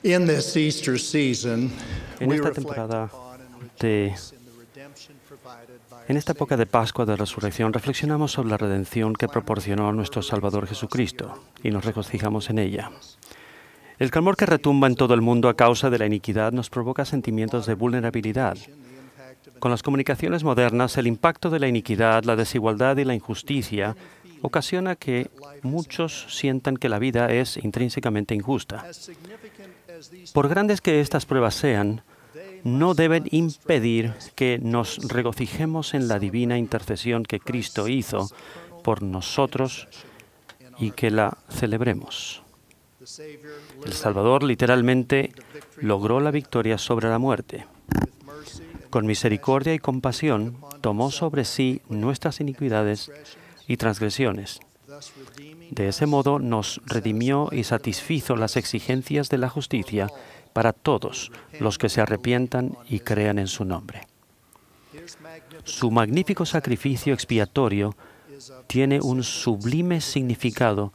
In this Easter season, En we esta reflect temporada upon and de rejoice in the redemption provided by En our esta época de Pascua de Resurrección reflexionamos sobre la redención que proporcionó nuestro Salvador Jesucristo y nos regocijamos en ella. El clamor que retumba en todo el mundo a causa de la iniquidad nos provoca sentimientos de vulnerabilidad. Con las comunicaciones modernas, el impacto de la iniquidad, la desigualdad y la injusticia ocasiona que muchos sientan que la vida es intrínsecamente injusta. Por grandes que estas pruebas sean, no deben impedir que nos regocijemos en la divina intercesión que Cristo hizo por nosotros y que la celebremos. El Salvador literalmente logró la victoria sobre la muerte. Con misericordia y compasión tomó sobre sí nuestras iniquidades y transgresiones. De ese modo nos redimió y satisfizo las exigencias de la justicia para todos los que se arrepientan y crean en su nombre. Su magnífico sacrificio expiatorio tiene un sublime significado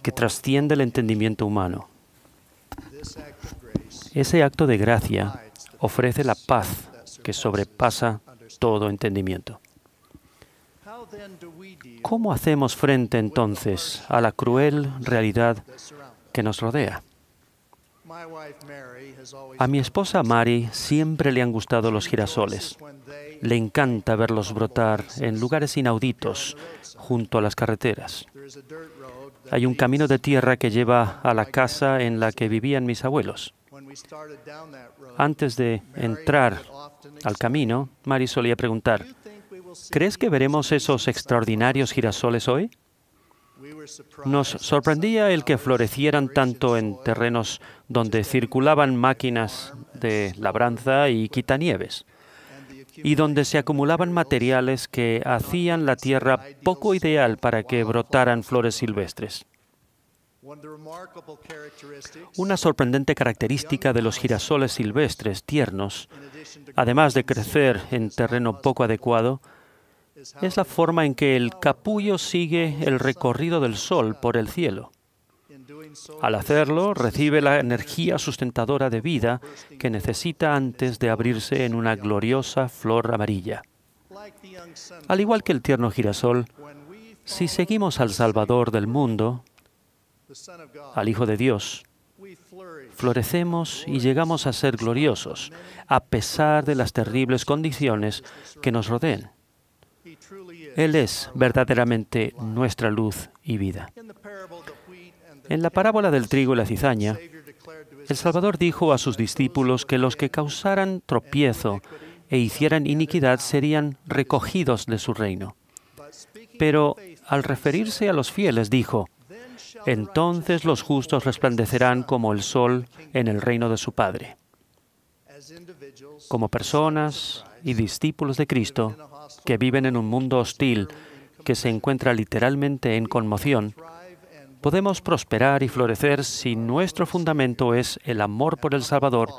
que trasciende el entendimiento humano. Ese acto de gracia ofrece la paz que sobrepasa todo entendimiento. ¿Cómo hacemos frente entonces a la cruel realidad que nos rodea? A mi esposa Mary siempre le han gustado los girasoles. Le encanta verlos brotar en lugares inauditos junto a las carreteras. Hay un camino de tierra que lleva a la casa en la que vivían mis abuelos. Antes de entrar al camino, Mary solía preguntar: ¿crees que veremos esos extraordinarios girasoles hoy? Nos sorprendía el que florecieran tanto en terrenos donde circulaban máquinas de labranza y quitanieves, y donde se acumulaban materiales que hacían la tierra poco ideal para que brotaran flores silvestres. Una sorprendente característica de los girasoles silvestres tiernos, además de crecer en terreno poco adecuado, es la forma en que el capullo sigue el recorrido del sol por el cielo. Al hacerlo, recibe la energía sustentadora de vida que necesita antes de abrirse en una gloriosa flor amarilla. Al igual que el tierno girasol, si seguimos al Salvador del mundo, al Hijo de Dios, florecemos y llegamos a ser gloriosos, a pesar de las terribles condiciones que nos rodeen. Él es verdaderamente nuestra luz y vida. En la parábola del trigo y la cizaña, el Salvador dijo a sus discípulos que los que causaran tropiezo e hicieran iniquidad serían recogidos de su reino. Pero al referirse a los fieles dijo: entonces los justos resplandecerán como el sol en el reino de su Padre. Como personas y discípulos de Cristo que viven en un mundo hostil que se encuentra literalmente en conmoción, podemos prosperar y florecer si nuestro fundamento es el amor por el Salvador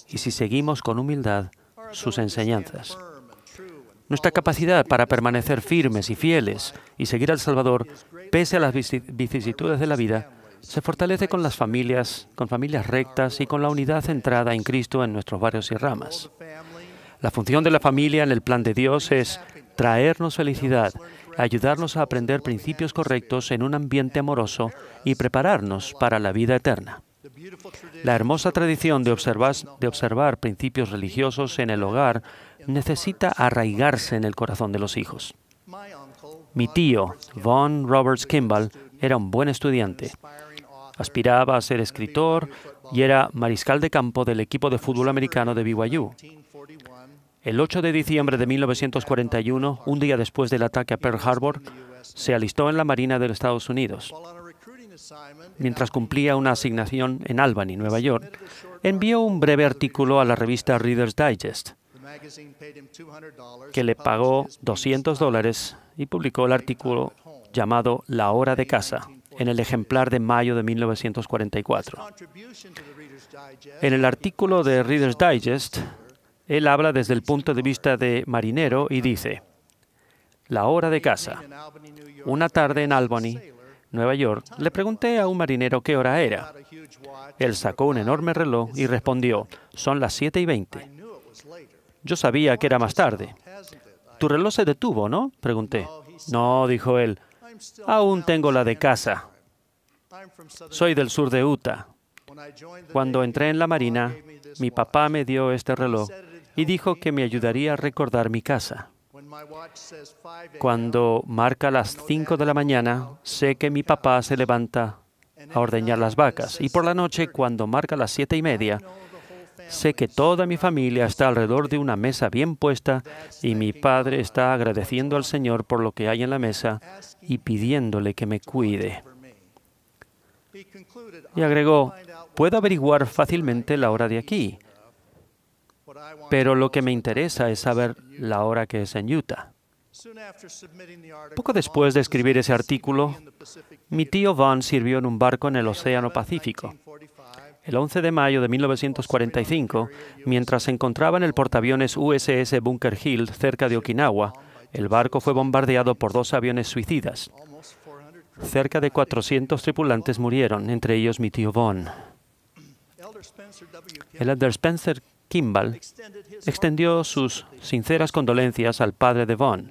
y si seguimos con humildad sus enseñanzas. Nuestra capacidad para permanecer firmes y fieles y seguir al Salvador, pese a las vicisitudes de la vida, se fortalece con familias rectas y con la unidad centrada en Cristo en nuestros barrios y ramas. La función de la familia en el plan de Dios es traernos felicidad, ayudarnos a aprender principios correctos en un ambiente amoroso y prepararnos para la vida eterna. La hermosa tradición de observar principios religiosos en el hogar necesita arraigarse en el corazón de los hijos. Mi tío, Von Roberts Kimball, era un buen estudiante. Aspiraba a ser escritor y era mariscal de campo del equipo de fútbol americano de BYU. El 8 de diciembre de 1941, un día después del ataque a Pearl Harbor, se alistó en la Marina de los Estados Unidos. Mientras cumplía una asignación en Albany, Nueva York, envió un breve artículo a la revista Reader's Digest, que le pagó $200 y publicó el artículo llamado La hora de casa, en el ejemplar de mayo de 1944. En el artículo de Reader's Digest, él habla desde el punto de vista de marinero y dice: La hora de casa. Una tarde en Albany, Nueva York, le pregunté a un marinero qué hora era. Él sacó un enorme reloj y respondió, son las 7:20. Yo sabía que era más tarde. Tu reloj se detuvo, ¿no? Pregunté. No, dijo él, aún tengo la de casa. Soy del sur de Utah. Cuando entré en la Marina, mi papá me dio este reloj y dijo que me ayudaría a recordar mi casa. Cuando marca las 5 de la mañana, sé que mi papá se levanta a ordeñar las vacas. Y por la noche, cuando marca las 7:30, sé que toda mi familia está alrededor de una mesa bien puesta y mi padre está agradeciendo al Señor por lo que hay en la mesa y pidiéndole que me cuide. Y agregó, puedo averiguar fácilmente la hora de aquí, pero lo que me interesa es saber la hora que es en Utah. Poco después de escribir ese artículo, mi tío Vaughn sirvió en un barco en el Océano Pacífico. El 11 de mayo de 1945, mientras se encontraba en el portaaviones USS Bunker Hill cerca de Okinawa, el barco fue bombardeado por 2 aviones suicidas. Cerca de 400 tripulantes murieron, entre ellos mi tío Vaughn. El elder Spencer Kimball extendió sus sinceras condolencias al padre de Vaughn,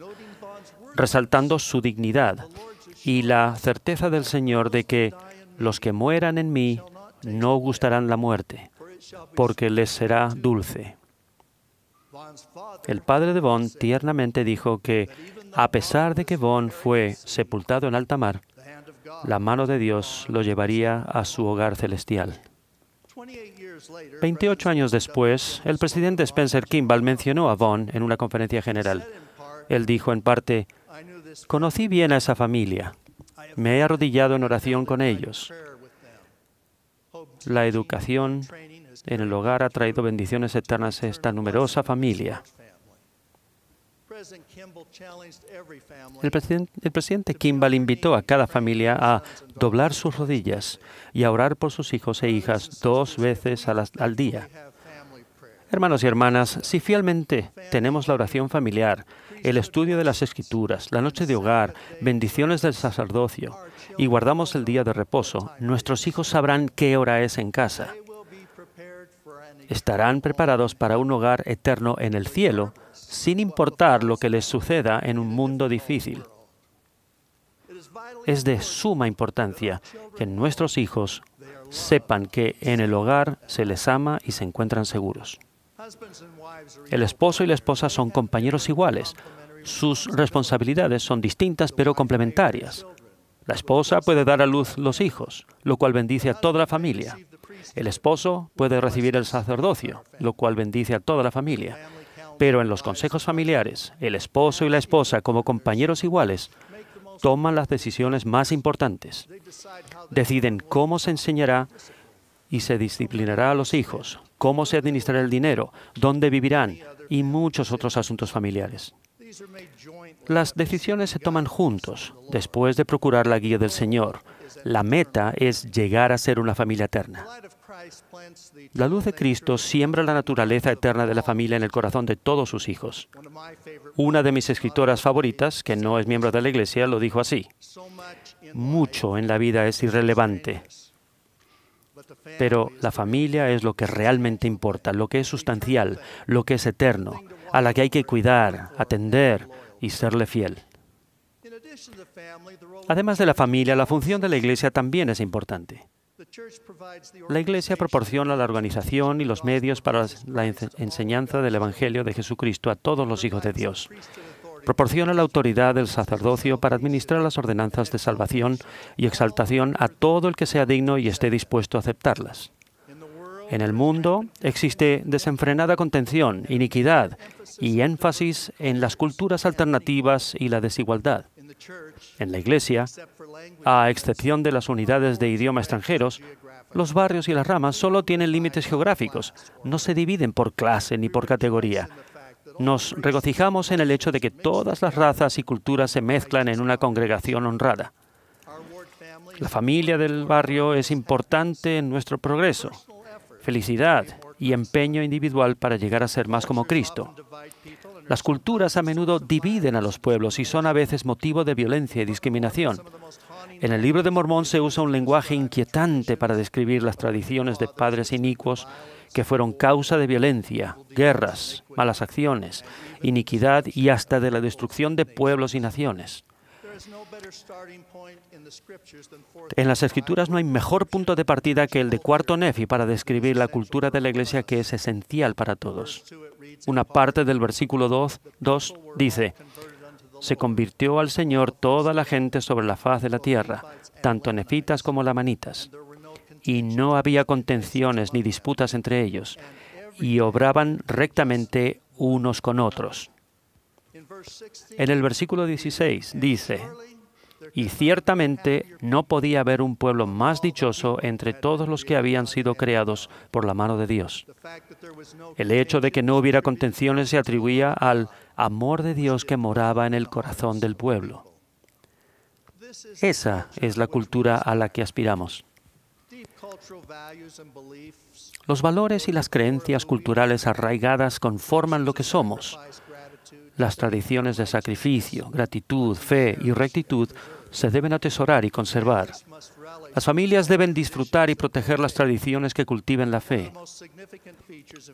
resaltando su dignidad y la certeza del Señor de que los que mueran en mí no gustarán la muerte, porque les será dulce. El padre de Vaughn tiernamente dijo que, a pesar de que Vaughn fue sepultado en alta mar, la mano de Dios lo llevaría a su hogar celestial. 28 años después, el presidente Spencer Kimball mencionó a Vaughn en una conferencia general. Él dijo en parte, conocí bien a esa familia. Me he arrodillado en oración con ellos. La educación en el hogar ha traído bendiciones eternas a esta numerosa familia. El presidente Kimball invitó a cada familia a doblar sus rodillas y a orar por sus hijos e hijas 2 veces al día. Hermanos y hermanas, si fielmente tenemos la oración familiar, el estudio de las Escrituras, la noche de hogar, bendiciones del sacerdocio y guardamos el día de reposo, nuestros hijos sabrán qué hora es en casa. Estarán preparados para un hogar eterno en el cielo, sin importar lo que les suceda en un mundo difícil. Es de suma importancia que nuestros hijos sepan que en el hogar se les ama y se encuentran seguros. El esposo y la esposa son compañeros iguales. Sus responsabilidades son distintas pero complementarias. La esposa puede dar a luz los hijos, lo cual bendice a toda la familia. El esposo puede recibir el sacerdocio, lo cual bendice a toda la familia. Pero en los consejos familiares, el esposo y la esposa, como compañeros iguales, toman las decisiones más importantes. Deciden cómo se enseñará y se disciplinará a los hijos, cómo se administrará el dinero, dónde vivirán y muchos otros asuntos familiares. Las decisiones se toman juntos, después de procurar la guía del Señor. La meta es llegar a ser una familia eterna. La luz de Cristo siembra la naturaleza eterna de la familia en el corazón de todos sus hijos. Una de mis escritoras favoritas, que no es miembro de la Iglesia, lo dijo así: mucho en la vida es irrelevante, pero la familia es lo que realmente importa, lo que es sustancial, lo que es eterno, a la que hay que cuidar, atender y serle fiel. Además de la familia, la función de la Iglesia también es importante. La Iglesia proporciona la organización y los medios para la enseñanza del Evangelio de Jesucristo a todos los hijos de Dios. Proporciona la autoridad del sacerdocio para administrar las ordenanzas de salvación y exaltación a todo el que sea digno y esté dispuesto a aceptarlas. En el mundo existe desenfrenada contención, iniquidad y énfasis en las culturas alternativas y la desigualdad. En la Iglesia, a excepción de las unidades de idioma extranjeros, los barrios y las ramas solo tienen límites geográficos, no se dividen por clase ni por categoría. Nos regocijamos en el hecho de que todas las razas y culturas se mezclan en una congregación honrada. La familia del barrio es importante en nuestro progreso, felicidad y empeño individual para llegar a ser más como Cristo. Las culturas a menudo dividen a los pueblos y son a veces motivo de violencia y discriminación. En el Libro de Mormón se usa un lenguaje inquietante para describir las tradiciones de padres inicuos que fueron causa de violencia, guerras, malas acciones, iniquidad y hasta de la destrucción de pueblos y naciones. En las Escrituras no hay mejor punto de partida que el de Cuarto Nefi para describir la cultura de la Iglesia, que es esencial para todos. Una parte del versículo 2 dice: se convirtió al Señor toda la gente sobre la faz de la tierra, tanto nefitas como lamanitas, y no había contenciones ni disputas entre ellos, y obraban rectamente unos con otros. En el versículo 16 dice: y ciertamente no podía haber un pueblo más dichoso entre todos los que habían sido creados por la mano de Dios. El hecho de que no hubiera contenciones se atribuía al amor de Dios que moraba en el corazón del pueblo. Esa es la cultura a la que aspiramos. Los valores y las creencias culturales arraigadas conforman lo que somos. Las tradiciones de sacrificio, gratitud, fe y rectitud se deben atesorar y conservar. Las familias deben disfrutar y proteger las tradiciones que cultiven la fe.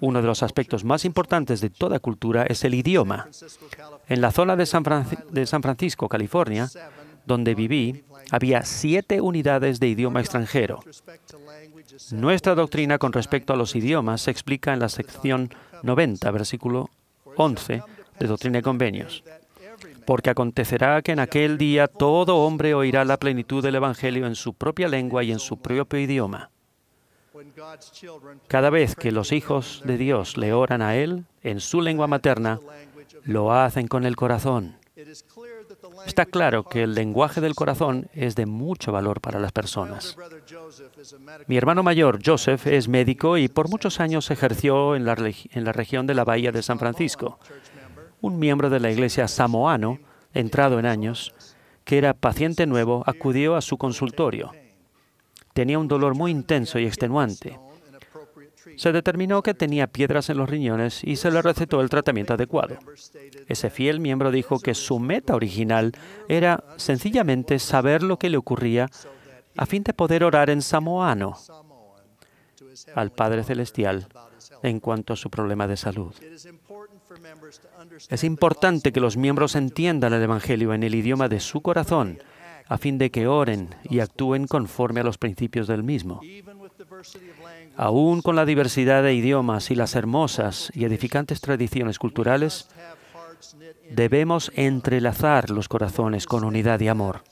Uno de los aspectos más importantes de toda cultura es el idioma. En la zona de San Francisco, California, donde viví, había 7 unidades de idioma extranjero. Nuestra doctrina con respecto a los idiomas se explica en la sección 90, versículo 11, de Doctrina y Convenios. Porque acontecerá que en aquel día todo hombre oirá la plenitud del Evangelio en su propia lengua y en su propio idioma. Cada vez que los hijos de Dios le oran a Él en su lengua materna, lo hacen con el corazón. Está claro que el lenguaje del corazón es de mucho valor para las personas. Mi hermano mayor, Joseph, es médico y por muchos años ejerció en la región de la Bahía de San Francisco. Un miembro de la iglesia samoano, entrado en años, que era paciente nuevo, acudió a su consultorio. Tenía un dolor muy intenso y extenuante. Se determinó que tenía piedras en los riñones y se le recetó el tratamiento adecuado. Ese fiel miembro dijo que su meta original era sencillamente saber lo que le ocurría a fin de poder orar en samoano al Padre Celestial en cuanto a su problema de salud. Es importante que los miembros entiendan el Evangelio en el idioma de su corazón, a fin de que oren y actúen conforme a los principios del mismo. Aún con la diversidad de idiomas y las hermosas y edificantes tradiciones culturales, debemos entrelazar los corazones con unidad y amor.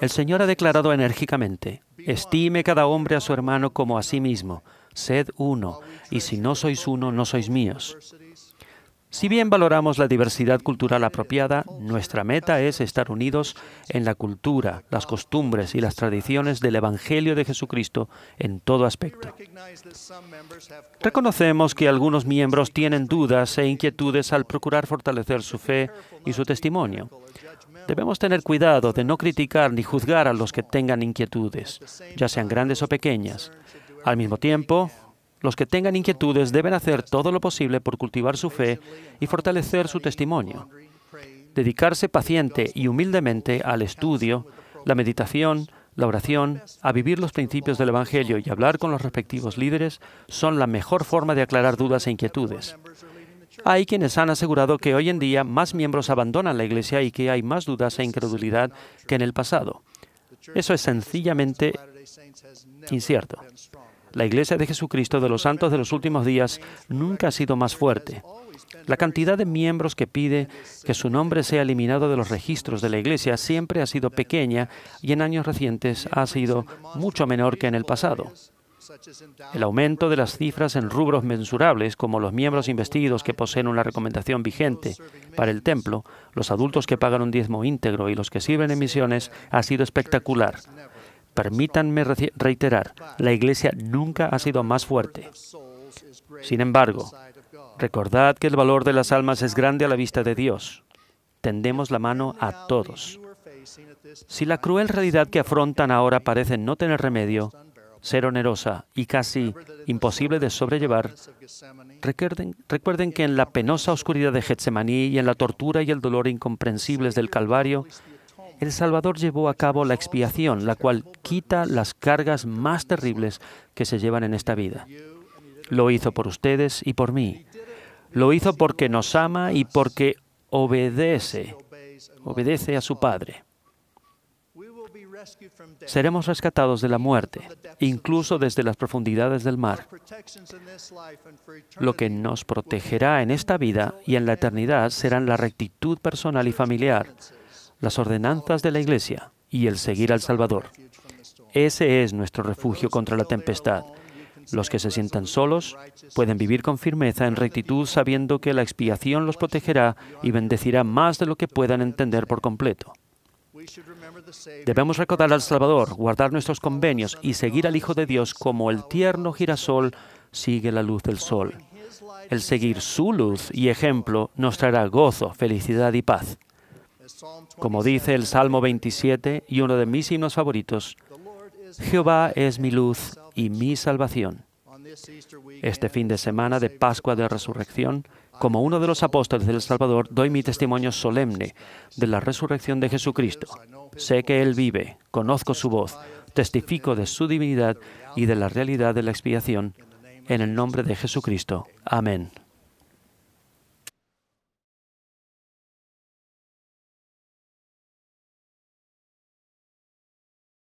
El Señor ha declarado enérgicamente: estime cada hombre a su hermano como a sí mismo. Sed uno, y si no sois uno, no sois míos. Si bien valoramos la diversidad cultural apropiada, nuestra meta es estar unidos en la cultura, las costumbres y las tradiciones del Evangelio de Jesucristo en todo aspecto. Reconocemos que algunos miembros tienen dudas e inquietudes al procurar fortalecer su fe y su testimonio. Debemos tener cuidado de no criticar ni juzgar a los que tengan inquietudes, ya sean grandes o pequeñas. Al mismo tiempo, los que tengan inquietudes deben hacer todo lo posible por cultivar su fe y fortalecer su testimonio. Dedicarse paciente y humildemente al estudio, la meditación, la oración, a vivir los principios del Evangelio y hablar con los respectivos líderes son la mejor forma de aclarar dudas e inquietudes. Hay quienes han asegurado que hoy en día más miembros abandonan la Iglesia y que hay más dudas e incredulidad que en el pasado. Eso es sencillamente incierto. La Iglesia de Jesucristo de los Santos de los Últimos Días nunca ha sido más fuerte. La cantidad de miembros que pide que su nombre sea eliminado de los registros de la Iglesia siempre ha sido pequeña y en años recientes ha sido mucho menor que en el pasado. El aumento de las cifras en rubros mensurables, como los miembros investidos que poseen una recomendación vigente para el templo, los adultos que pagan un diezmo íntegro y los que sirven en misiones, ha sido espectacular. Permítanme reiterar, la Iglesia nunca ha sido más fuerte. Sin embargo, recordad que el valor de las almas es grande a la vista de Dios. Tendemos la mano a todos. Si la cruel realidad que afrontan ahora parece no tener remedio, ser onerosa y casi imposible de sobrellevar, recuerden que en la penosa oscuridad de Getsemaní y en la tortura y el dolor incomprensibles del Calvario, el Salvador llevó a cabo la expiación, la cual quita las cargas más terribles que se llevan en esta vida. Lo hizo por ustedes y por mí. Lo hizo porque nos ama y porque obedece a su Padre. Seremos rescatados de la muerte, incluso desde las profundidades del mar. Lo que nos protegerá en esta vida y en la eternidad serán la rectitud personal y familiar, las ordenanzas de la Iglesia y el seguir al Salvador. Ese es nuestro refugio contra la tempestad. Los que se sientan solos pueden vivir con firmeza en rectitud sabiendo que la expiación los protegerá y bendecirá más de lo que puedan entender por completo. Debemos recordar al Salvador, guardar nuestros convenios y seguir al Hijo de Dios como el tierno girasol sigue la luz del sol. El seguir su luz y ejemplo nos traerá gozo, felicidad y paz. Como dice el Salmo 27 y uno de mis himnos favoritos, Jehová es mi luz y mi salvación. Este fin de semana de Pascua de Resurrección, como uno de los apóstoles del Salvador, doy mi testimonio solemne de la resurrección de Jesucristo. Sé que Él vive, conozco su voz, testifico de su divinidad y de la realidad de la expiación. En el nombre de Jesucristo. Amén.